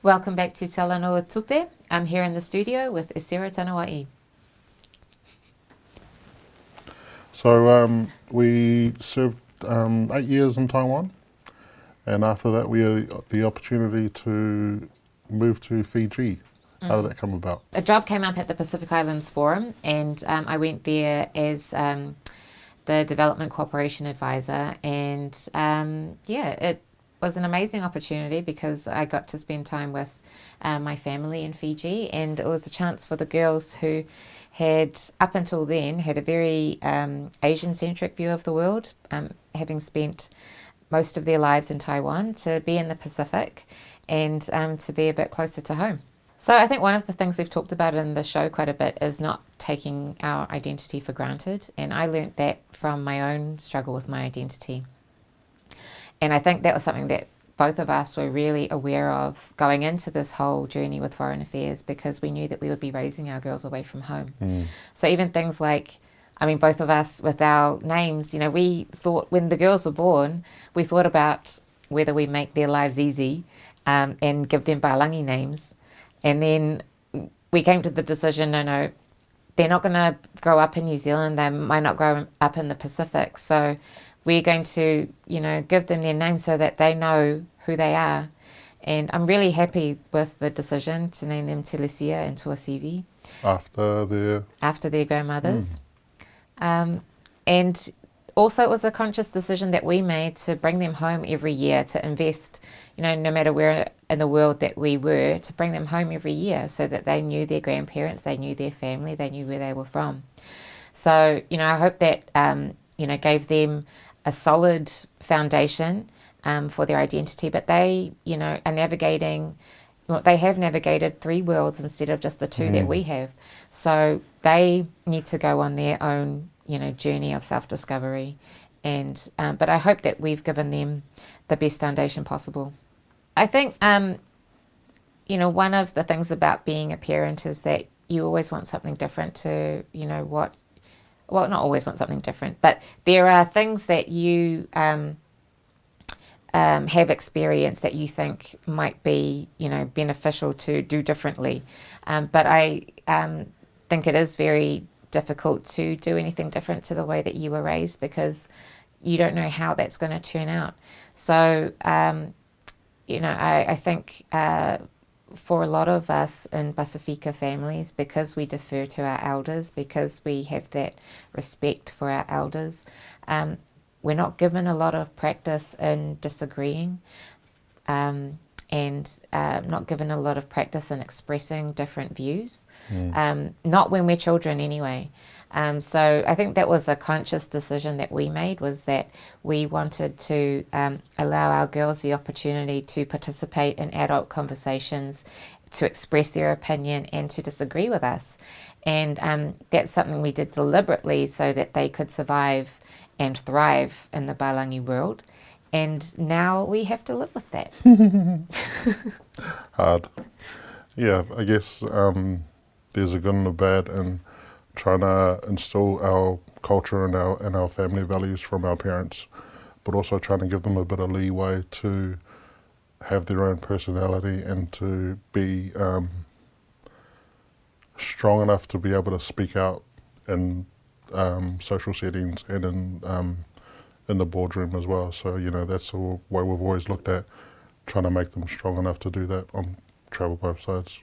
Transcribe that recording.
Welcome back to Talanoa Tupe. I'm here in the studio with Esera Tanoa'i. So we served 8 years in Taiwan, and after that we had the opportunity to move to Fiji. How did that come about? A job came up at the Pacific Islands Forum, and I went there as the Development Cooperation Advisor, and it was an amazing opportunity because I got to spend time with my family in Fiji, and it was a chance for the girls who had, up until then, had a very Asian-centric view of the world, having spent most of their lives in Taiwan, to be in the Pacific and to be a bit closer to home. So I think one of the things we've talked about in the show quite a bit is not taking our identity for granted, and I learnt that from my own struggle with my identity. And I think that was something that both of us were really aware of going into this whole journey with foreign affairs, because we knew that we would be raising our girls away from home. So even things like, both of us with our names, we thought when the girls were born, we thought about whether we make their lives easy and give them Palangi names. And then we came to the decision, no, they're not going to grow up in New Zealand, they might not grow up in the Pacific. So we're going to, give them their names so that they know who they are. And I'm really happy with the decision to name them Telesia and Tuasivi. After their grandmothers. And also it was a conscious decision that we made to bring them home every year, to invest, no matter where in the world that we were, to bring them home every year so that they knew their grandparents, they knew their family, they knew where they were from. So, I hope that, gave them a solid foundation for their identity, but they, are navigating, they have navigated 3 worlds instead of just the 2 that we have. So they need to go on their own, journey of self-discovery. And but I hope that we've given them the best foundation possible. I think, one of the things about being a parent is that you always want something different to, not always want something different, but there are things that you have experienced that you think might be, beneficial to do differently. But I think it is very difficult to do anything different to the way that you were raised, because you don't know how that's going to turn out. So, I think for a lot of us in Pasifika families, because we defer to our elders, because we have that respect for our elders, we're not given a lot of practice in disagreeing, and not given a lot of practice in expressing different views, not when we're children anyway. So I think that was a conscious decision that we made, was that we wanted to allow our girls the opportunity to participate in adult conversations, to express their opinion and to disagree with us. And that's something we did deliberately so that they could survive and thrive in the Palangi world. And now we have to live with that. Hard. Yeah, I guess there's a good and a bad in trying to instill our culture and our family values from our parents, but also trying to give them a bit of leeway to have their own personality and to be strong enough to be able to speak out in social settings and in the boardroom as well. So, that's the way we've always looked at trying to make them strong enough to do that on travel both sides.